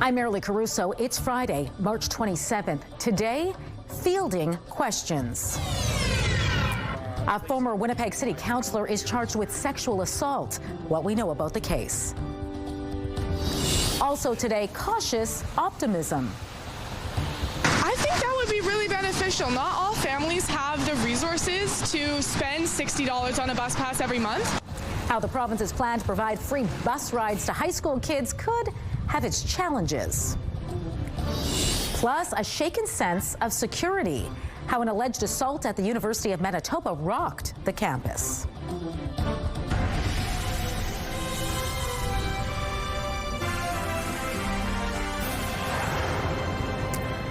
I'm Marilee Caruso. It's Friday, March 27th. Today, fielding questions. A former Winnipeg City Councillor is charged with sexual assault. What we know about the case. Also today, cautious optimism. I think that would be really beneficial. Not all families have the resources to spend $60 on a bus pass every month. How the province's plan to provide free bus rides to high school kids could have its challenges. Plus, a shaken sense of security. How an alleged assault at the University of Manitoba rocked the campus.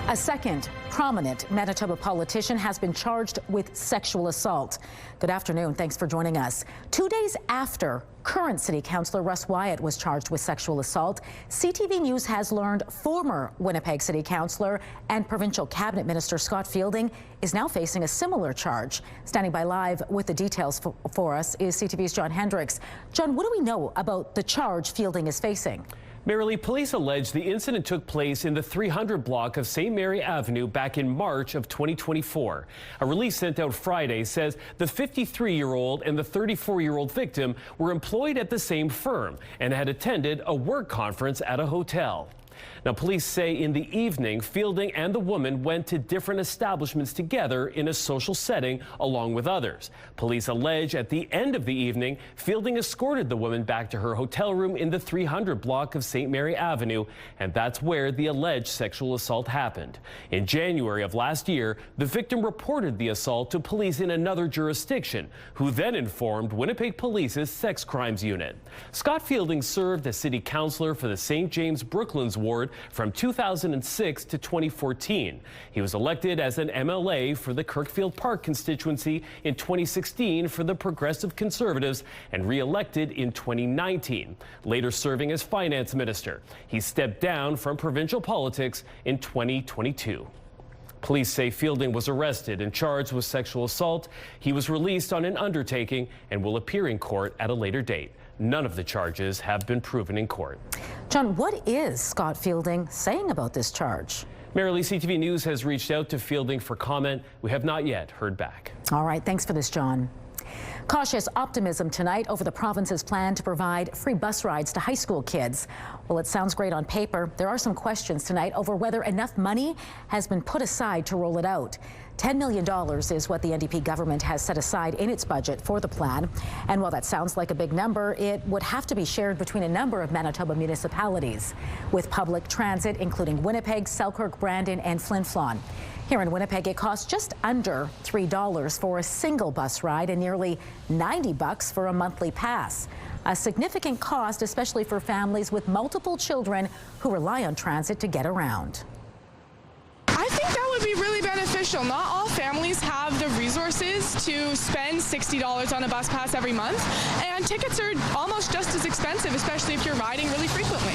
A second prominent Manitoba politician has been charged with sexual assault. Good afternoon. Thanks for joining us. 2 days after current City Councillor Russ Wyatt was charged with sexual assault, CTV News has learned former Winnipeg City Councillor and Provincial Cabinet Minister Scott Fielding is now facing a similar charge. Standing by live with the details for us is CTV's John Hendricks. John, what do we know about the charge Fielding is facing? Marilee, police allege the incident took place in the 300 block of St. Mary Avenue back in March of 2024. A release sent out Friday says the 53-year-old and the 34-year-old victim were employed at the same firm and had attended a work conference at a hotel. Now, police say in the evening, Fielding and the woman went to different establishments together in a social setting along with others. Police allege at the end of the evening, Fielding escorted the woman back to her hotel room in the 300 block of St. Mary Avenue, and that's where the alleged sexual assault happened. In January of last year, the victim reported the assault to police in another jurisdiction, who then informed Winnipeg Police's Sex Crimes Unit. Scott Fielding served as city councillor for the St. James Brooklands ward from 2006 to 2014. He was elected as an MLA for the Kirkfield Park constituency in 2016 for the Progressive Conservatives and re-elected in 2019, later serving as finance minister. He stepped down from provincial politics in 2022. Police say Fielding was arrested and charged with sexual assault. He was released on an undertaking and will appear in court at a later date. None of the charges have been proven in court. John, what is Scott Fielding saying about this charge? Marilee, CTV News has reached out to Fielding for comment. We have not yet heard back. All right, thanks for this, John. Cautious optimism tonight over the province's plan to provide free bus rides to high school kids. Well, it sounds great on paper. There are some questions tonight over whether enough money has been put aside to roll it out. $10 million is what the NDP government has set aside in its budget for the plan. And while that sounds like a big number, it would have to be shared between a number of Manitoba municipalities, with public transit including Winnipeg, Selkirk, Brandon and Flin Flon. Here in Winnipeg, it costs just under $3 for a single bus ride and nearly $90 for a monthly pass. A significant cost, especially for families with multiple children who rely on transit to get around. I think that would be really beneficial. Not all families have the resources to spend $60 on a bus pass every month, and tickets are almost just as expensive, especially if you're riding really frequently.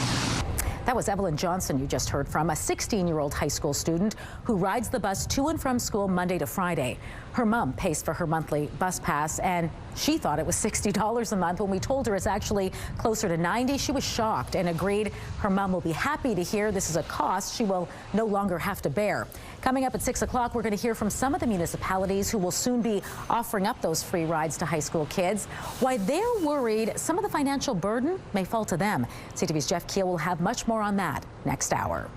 That was Evelyn Johnson you just heard from, a 16-year-old high school student who rides the bus to and from school Monday to Friday. Her mom pays for her monthly bus pass, and she thought it was $60 a month. When we told her it's actually closer to $90, she was shocked and agreed her mom will be happy to hear this is a cost she will no longer have to bear. Coming up at 6 o'clock, we're going to hear from some of the municipalities who will soon be offering up those free rides to high school kids, why they're worried some of the financial burden may fall to them. CTV's Jeff Keel will have much more on that next hour.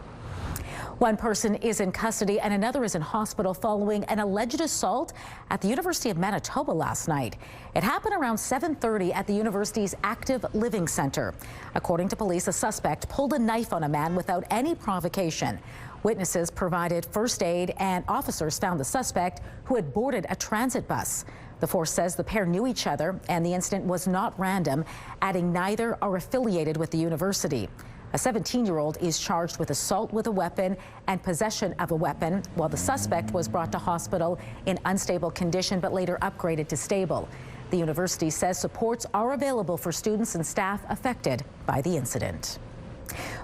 One person is in custody and another is in hospital following an alleged assault at the University of Manitoba last night. It happened around 7:30 at the university's Active Living Center. According to police, a suspect pulled a knife on a man without any provocation. Witnesses provided first aid and officers found the suspect, who had boarded a transit bus. The force says the pair knew each other and the incident was not random, adding neither are affiliated with the university. A 17-year-old is charged with assault with a weapon and possession of a weapon, while the suspect was brought to hospital in unstable condition but later upgraded to stable. The university says supports are available for students and staff affected by the incident.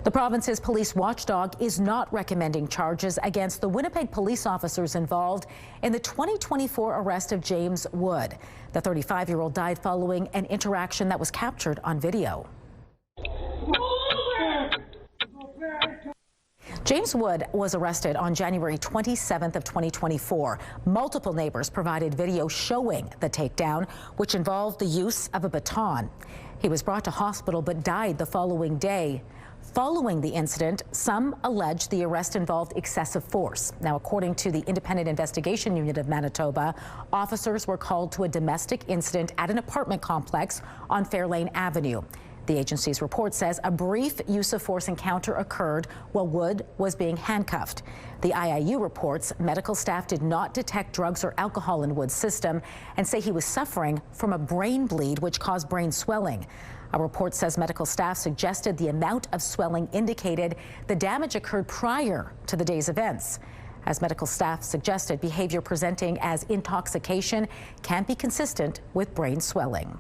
The province's police watchdog is not recommending charges against the Winnipeg police officers involved in the 2024 arrest of James Wood. The 35-year-old died following an interaction that was captured on video. James Wood was arrested on January 27th of 2024. Multiple neighbors provided video showing the takedown, which involved the use of a baton. He was brought to hospital but died the following day. Following the incident, some allege the arrest involved excessive force. Now, according to the Independent Investigation Unit of Manitoba, officers were called to a domestic incident at an apartment complex on Fairlane Avenue. The agency's report says a brief use of force encounter occurred while Wood was being handcuffed. The IIU reports medical staff did not detect drugs or alcohol in Wood's system and say he was suffering from a brain bleed which caused brain swelling. A report says medical staff suggested the amount of swelling indicated the damage occurred prior to the day's events. As medical staff suggested, behavior presenting as intoxication can't be consistent with brain swelling.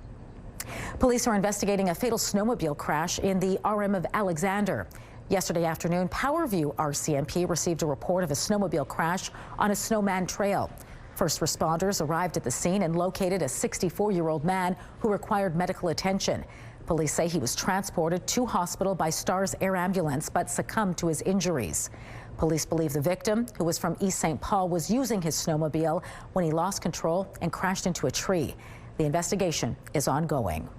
Police are investigating a fatal snowmobile crash in the RM of Alexander. Yesterday afternoon, Powerview RCMP received a report of a snowmobile crash on a Snowman Trail. First responders arrived at the scene and located a 64-year-old man who required medical attention. Police say he was transported to hospital by Stars Air Ambulance but succumbed to his injuries. Police believe the victim, who was from East St. Paul, was using his snowmobile when he lost control and crashed into a tree. The investigation is ongoing.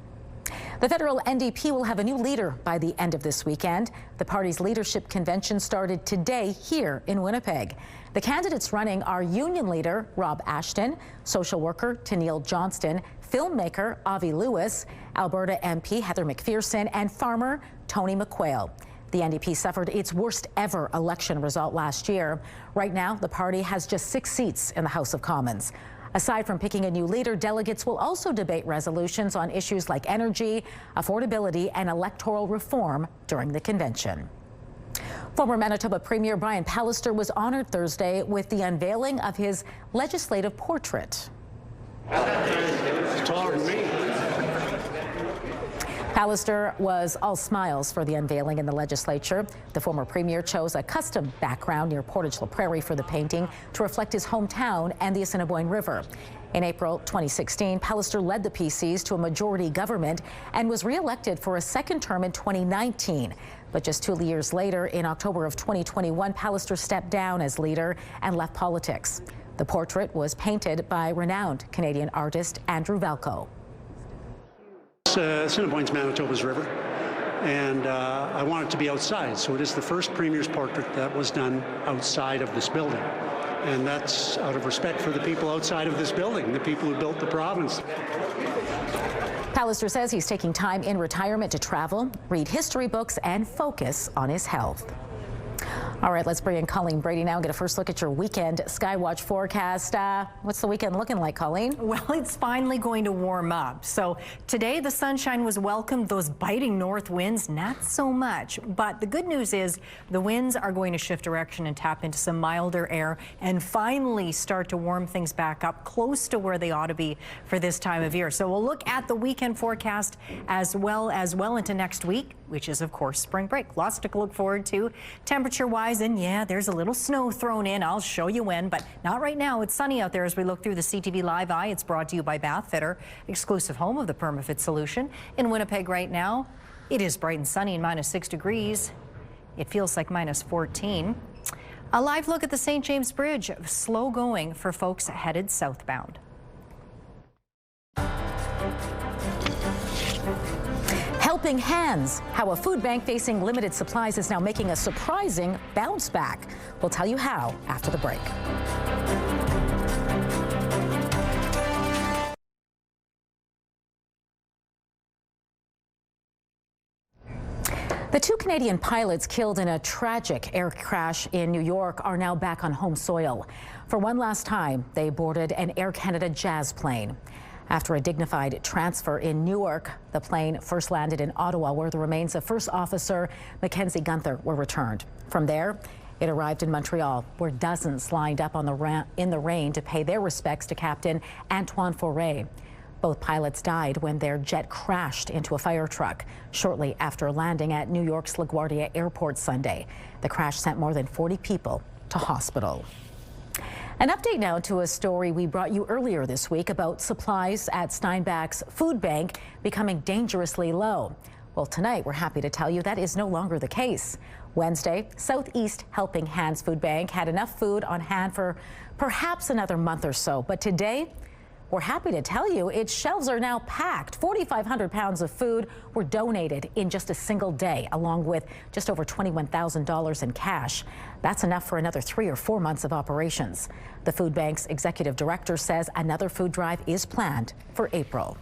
The federal NDP will have a new leader by the end of this weekend. The party's leadership convention started today here in Winnipeg. The candidates running are union leader Rob Ashton, social worker Tennille Johnston, filmmaker Avi Lewis, Alberta MP Heather McPherson, and farmer Tony McQuail. The NDP suffered its worst ever election result last year. Right now, the party has just 6 seats in the House of Commons. Aside from picking a new leader, delegates will also debate resolutions on issues like energy, affordability, and electoral reform during the convention. Former Manitoba Premier Brian Pallister was honored Thursday with the unveiling of his legislative portrait. Pallister was all smiles for the unveiling in the legislature. The former premier chose a custom background near Portage La Prairie for the painting to reflect his hometown and the Assiniboine River. In April 2016, Pallister led the PCs to a majority government and was re-elected for a second term in 2019. But just 2 years later, in October of 2021, Pallister stepped down as leader and left politics. The portrait was painted by renowned Canadian artist Andrew Valco. Assiniboine's Manitoba's river, and I want it to be outside, so it is the first Premier's portrait that was done outside of this building, and that's out of respect for the people outside of this building, the people who built the province. Pallister says he's taking time in retirement to travel, read history books, and focus on his health. All right, let's bring in Colleen Brady now and get a first look at your weekend Skywatch forecast. What's the weekend looking like, Colleen? Well, it's finally going to warm up. So today the sunshine was welcomed. Those biting north winds, not so much. But the good news is the winds are going to shift direction and tap into some milder air and finally start to warm things back up close to where they ought to be for this time of year. So we'll look at the weekend forecast as well into next week, which is, of course, spring break. Lots to look forward to temperature-wise. And yeah, there's a little snow thrown in. I'll show you when, but not right now. It's sunny out there as we look through the CTV Live Eye. It's brought to you by Bathfitter, exclusive home of the PermaFit solution. In Winnipeg right now, it is bright and sunny and -6 degrees. It feels like -14. A live look at the St. James Bridge, slow going for folks headed southbound. Helping hands, how a food bank facing limited supplies is now making a surprising bounce back. We'll tell you how after the break. The 2 Canadian pilots killed in a tragic air crash in New York are now back on home soil. For one last time, they boarded an Air Canada Jazz plane. After a dignified transfer in Newark, the plane first landed in Ottawa, where the remains of First Officer Mackenzie Gunther were returned. From there, it arrived in Montreal, where dozens lined up in the rain to pay their respects to Captain Antoine Foray. Both pilots died when their jet crashed into a fire truck shortly after landing at New York's LaGuardia Airport Sunday. The crash sent more than 40 people to hospital. An update now to a story we brought you earlier this week about supplies at Steinbach's food bank becoming dangerously low. Well, tonight we're happy to tell you that is no longer the case. Wednesday, Southeast Helping Hands Food Bank had enough food on hand for perhaps another month or so. But today, we're happy to tell you its shelves are now packed. 4,500 pounds of food were donated in just a single day, along with just over $21,000 in cash. That's enough for another 3 or 4 months of operations. The food bank's executive director says another food drive is planned for April.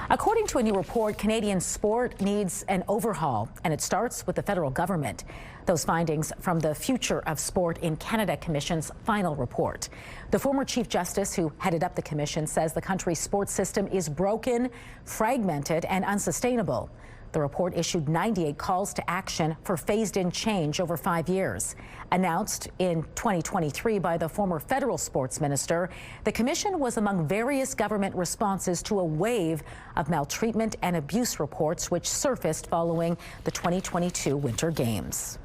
According to a new report, Canadian sport needs an overhaul, and it starts with the federal government. Those findings from the Future of Sport in Canada Commission's final report. The former Chief Justice who headed up the commission says the country's sports system is broken, fragmented, and unsustainable. The report issued 98 calls to action for phased-in change over 5 years. Announced in 2023 by the former federal sports minister, the commission was among various government responses to a wave of maltreatment and abuse reports which surfaced following the 2022 Winter Games.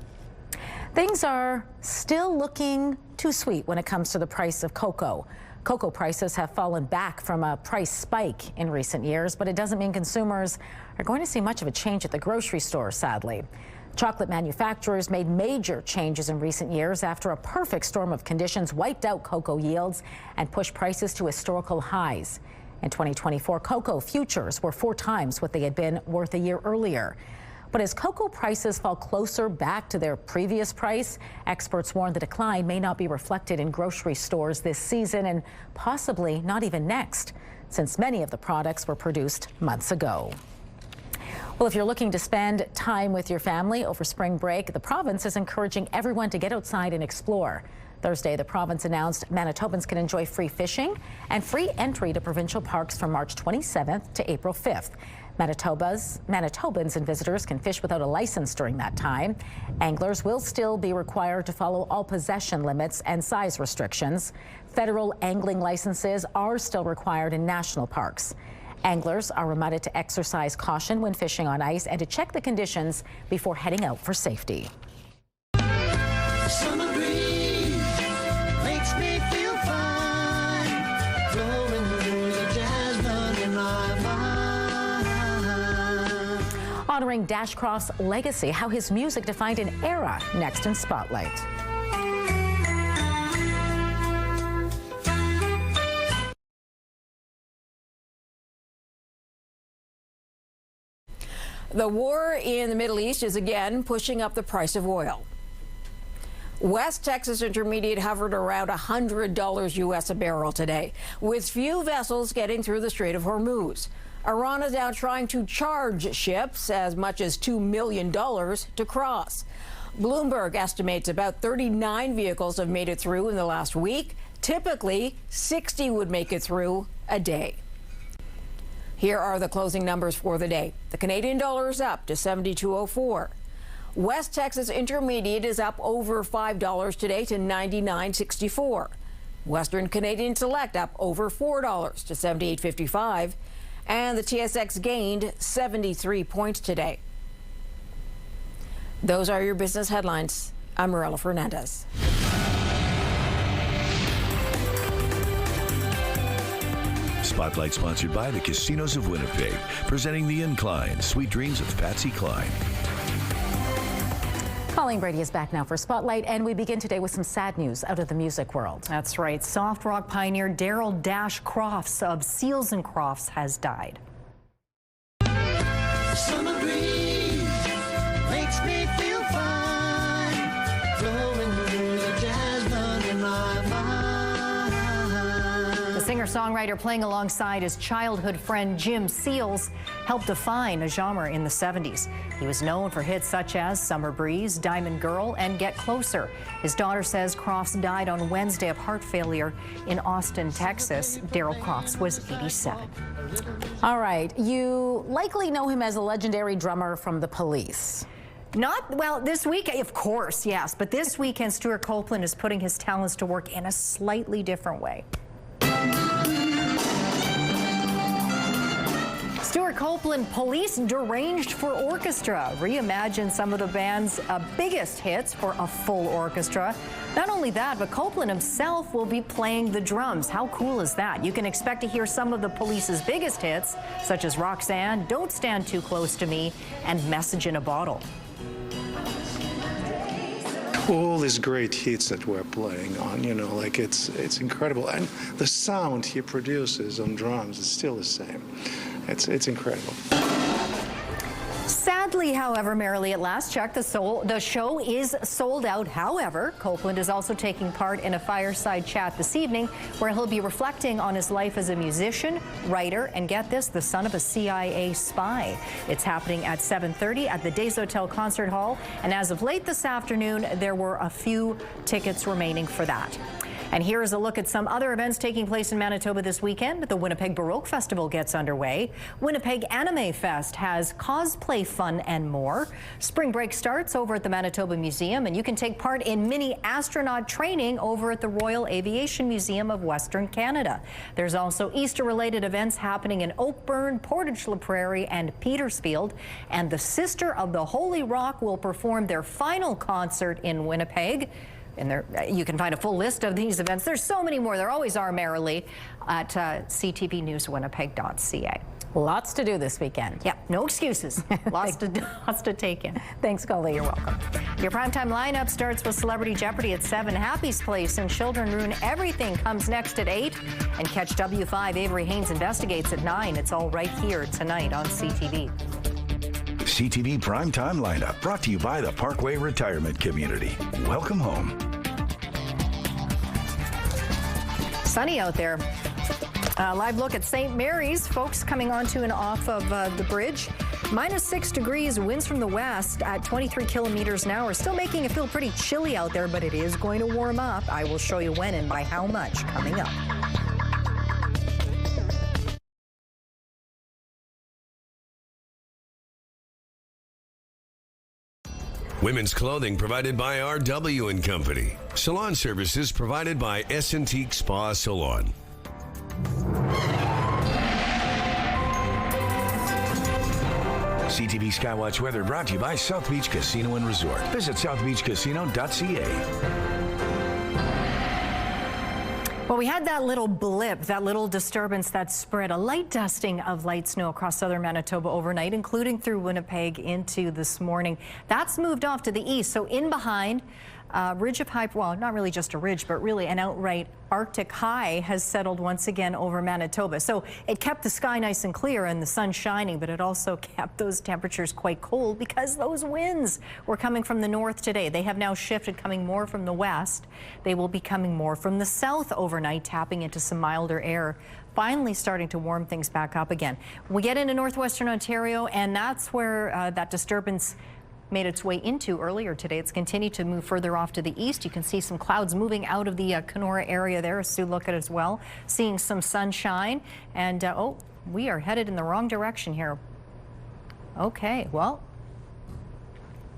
Things are still looking too sweet when it comes to the price of cocoa. Cocoa prices have fallen back from a price spike in recent years, but it doesn't mean consumers are going to see much of a change at the grocery store, sadly. Chocolate manufacturers made major changes in recent years after a perfect storm of conditions wiped out cocoa yields and pushed prices to historical highs. In 2024, cocoa futures were 4 times what they had been worth a year earlier. But as cocoa prices fall closer back to their previous price, experts warn the decline may not be reflected in grocery stores this season and possibly not even next, since many of the products were produced months ago. Well, if you're looking to spend time with your family over spring break, the province is encouraging everyone to get outside and explore. Thursday, the province announced Manitobans can enjoy free fishing and free entry to provincial parks from March 27th to April 5th. Manitobans and visitors can fish without a license during that time. Anglers will still be required to follow all possession limits and size restrictions. Federal angling licenses are still required in national parks. Anglers are reminded to exercise caution when fishing on ice and to check the conditions before heading out for safety. Summer breeze makes me feel fine, flowing through the jazz band in my mind. Honoring Dashcroft's legacy, how his music defined an era, next in Spotlight. The war in the Middle East is again pushing up the price of oil. West Texas Intermediate hovered around $100 U.S. a barrel today, with few vessels getting through the Strait of Hormuz. Iran is now trying to charge ships as much as $2 million to cross. Bloomberg estimates about 39 vehicles have made it through in the last week. Typically, 60 would make it through a day. Here are the closing numbers for the day. The Canadian dollar is up to 72.04. West Texas Intermediate is up over $5 today to 99.64. Western Canadian Select up over $4 to 78.55. And the TSX gained 73 points today. Those are your business headlines. I'm Marilla Fernandez. Spotlight sponsored by the Casinos of Winnipeg, presenting The Incline, Sweet Dreams of Patsy Cline. Colleen Brady is back now for Spotlight, and we begin today with some sad news out of the music world. That's right. Soft rock pioneer Daryl Dash Crofts of Seals and Crofts has died. Summer breeze makes me feel fine, flowing through the jazz band in my mind. The singer-songwriter, playing alongside his childhood friend Jim Seals, helped define a genre in the 70s. He was known for hits such as Summer Breeze, Diamond Girl, and Get Closer. His daughter says Crofts died on Wednesday of heart failure in Austin, Texas. Daryl Crofts was 87. All right, you likely know him as a legendary drummer from The Police. Well, this week, of course, yes. But this weekend, Stuart Copeland is putting his talents to work in a slightly different way. Stuart Copeland, Police Deranged for Orchestra. Reimagine some of the band's biggest hits for a full orchestra. Not only that, but Copeland himself will be playing the drums. How cool is that? You can expect to hear some of the Police's biggest hits, such as Roxanne, Don't Stand Too Close to Me, and Message in a Bottle. All these great hits that we're playing on, you know, like it's incredible. And the sound he produces on drums is still the same. It's incredible. Sadly, however, Marilee, at last check, the show is sold out. However, Copeland is also taking part in a fireside chat this evening where he'll be reflecting on his life as a musician, writer, and get this, the son of a CIA spy. It's happening at 7:30 at the Des Hotel Concert Hall. And as of late this afternoon, there were a few tickets remaining for that. And here is a look at some other events taking place in Manitoba this weekend. The Winnipeg Baroque Festival gets underway. Winnipeg Anime Fest has cosplay fun and more. Spring break starts over at the Manitoba Museum, and you can take part in mini astronaut training over at the Royal Aviation Museum of Western Canada. There's also Easter-related events happening in Oakburn, Portage-la Prairie, and Petersfield. And the Sister of the Holy Rock will perform their final concert in Winnipeg. And there, you can find a full list of these events. There's so many more. There always are, Marilee, at ctvnewswinnipeg.ca. Lots to do this weekend. Yeah, no excuses. lots to take in. Thanks, Colleen. You're welcome. Your primetime lineup starts with Celebrity Jeopardy at 7. Happy's Place and Children Ruin Everything comes next at 8. And catch W5 Avery Haynes Investigates at 9. It's all right here tonight on CTV. CTV Primetime Lineup, brought to you by the Parkway Retirement Community. Welcome home. Sunny out there. Live look at St. Mary's. Folks coming onto and off of the bridge. -6 degrees, winds from the west at 23 kilometers an hour. Still making it feel pretty chilly out there, but it is going to warm up. I will show you when and by how much coming up. Women's clothing provided by R.W. & Company. Salon services provided by S&T Spa Salon. CTV Skywatch weather brought to you by South Beach Casino and Resort. Visit southbeachcasino.ca. Well, we had that little blip, that little disturbance that spread a light dusting of light snow across southern Manitoba overnight, including through Winnipeg into this morning. That's moved off to the east, so in behind, ridge of high, well, not really just a ridge, but really an outright Arctic high has settled once again over Manitoba. So it kept the sky nice and clear and the sun shining, but it also kept those temperatures quite cold because those winds were coming from the north today. They have now shifted, coming more from the west. They will be coming more from the south overnight, tapping into some milder air. Finally starting to warm things back up again. We get into northwestern Ontario, and that's where that disturbance made its way into earlier today. It's continued to move further off to the east. You can see some clouds moving out of the Kenora area there. Sue, look at it as well. Seeing some sunshine. And, oh, we are headed in the wrong direction here. Okay, well,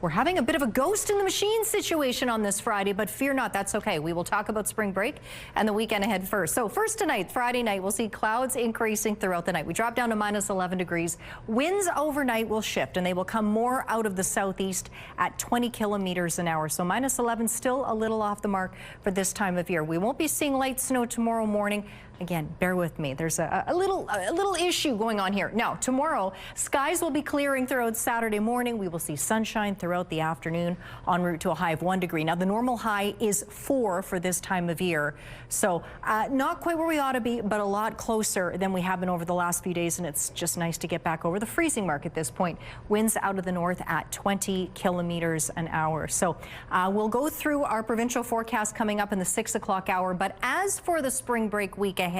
we're having a bit of a ghost in the machine situation on this Friday, but fear not, that's okay. We will talk about spring break and the weekend ahead first. So first tonight, Friday night, we'll see clouds increasing throughout the night. We drop down to -11 degrees. Winds overnight will shift, and they will come more out of the southeast at 20 kilometers an hour. So -11, still a little off the mark for this time of year. We won't be seeing light snow tomorrow morning. Again, bear with me. There's a little issue going on here. Now, tomorrow, skies will be clearing throughout Saturday morning. We will see sunshine throughout the afternoon en route to a high of 1 degree. Now, the normal high is 4 for this time of year. So not quite where we ought to be, but a lot closer than we have been over the last few days. And it's just nice to get back over the freezing mark at this point. Winds out of the north at 20 kilometers an hour. So we'll go through our provincial forecast coming up in the 6 o'clock hour. But as for the spring break week ahead,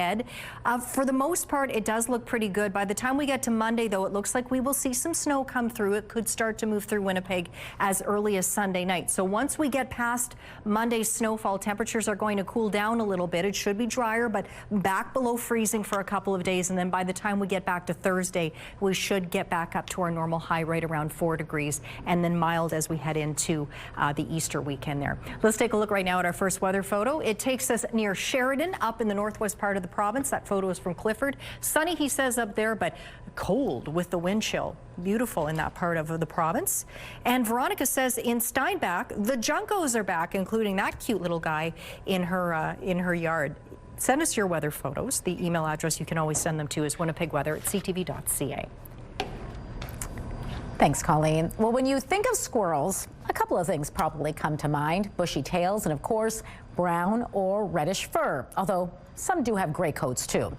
for the most part, it does look pretty good. By the time we get to Monday, though, it looks like we will see some snow come through. It could start to move through Winnipeg as early as Sunday night. So once we get past Monday's snowfall, temperatures are going to cool down a little bit. It should be drier, but back below freezing for a couple of days. And then by the time we get back to Thursday, we should get back up to our normal high right around 4 degrees, and then mild as we head into the Easter weekend there. Let's take a look right now at our first weather photo. It takes us near Sheridan, up in the northwest part of the of the province. That photo is from Clifford. Sunny, he says, up there, but cold with the wind chill. Beautiful in that part of the province. And Veronica says in Steinbach, the Juncos are back, including that cute little guy in her yard. Send us your weather photos. The email address you can always send them to is winnipegweather@ctv.ca. Thanks, Colleen. Well, when you think of squirrels, a couple of things probably come to mind. Bushy tails and, of course, brown or reddish fur, although some do have gray coats, too.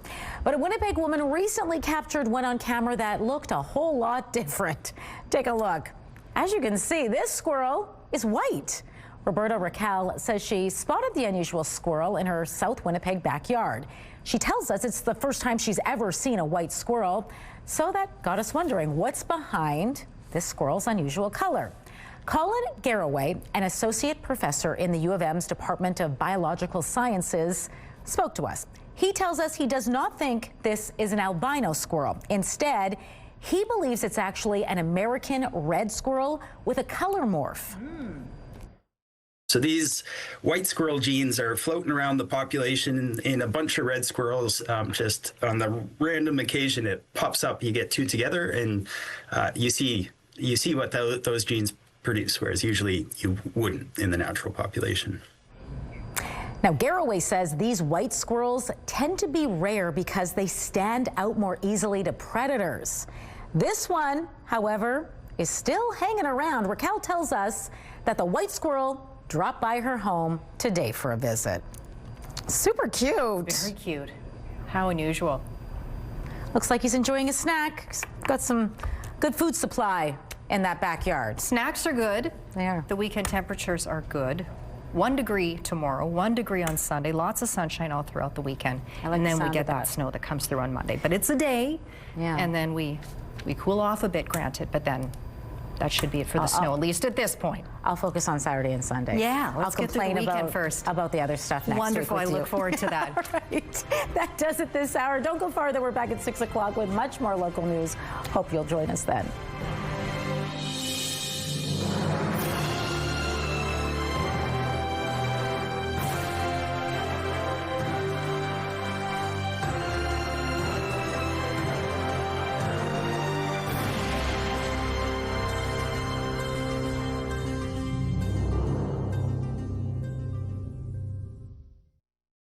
But a Winnipeg woman recently captured one on camera that looked a whole lot different. Take a look. As you can see, this squirrel is white. Roberta Raquel says she spotted the unusual squirrel in her South Winnipeg backyard. She tells us it's the first time she's ever seen a white squirrel. So that got us wondering what's behind this squirrel's unusual color. Colin Garraway, an associate professor in the U of M's Department of Biological Sciences, spoke to us. He tells us he does not think this is an albino squirrel. Instead, he believes it's actually an American red squirrel with a color morph. So these white squirrel genes are floating around the population in a bunch of red squirrels. Just on the random occasion it pops up, you get two together, and you see what those genes produce, whereas usually you wouldn't in the natural population. Now, Garraway says these white squirrels tend to be rare because they stand out more easily to predators. This one, however, is still hanging around. Raquel tells us that the white squirrel dropped by her home today for a visit. Super cute. Very cute. How unusual. Looks like he's enjoying a snack. He's got some good food supply in that backyard. Snacks are good. They are. The weekend temperatures are good. 1 degree tomorrow, 1 degree on Sunday, lots of sunshine all throughout the weekend. And then we get that snow that comes through on Monday. But it's a day, and then we cool off a bit, granted, but then that should be it for the snow, at least at this point. I'll focus on Saturday and Sunday. Yeah, let's get through the weekend first. About the other stuff next Wonderful. week. I look forward to that. All right. That does it this hour. Don't go farther. We're back at 6 o'clock with much more local news. Hope you'll join us then.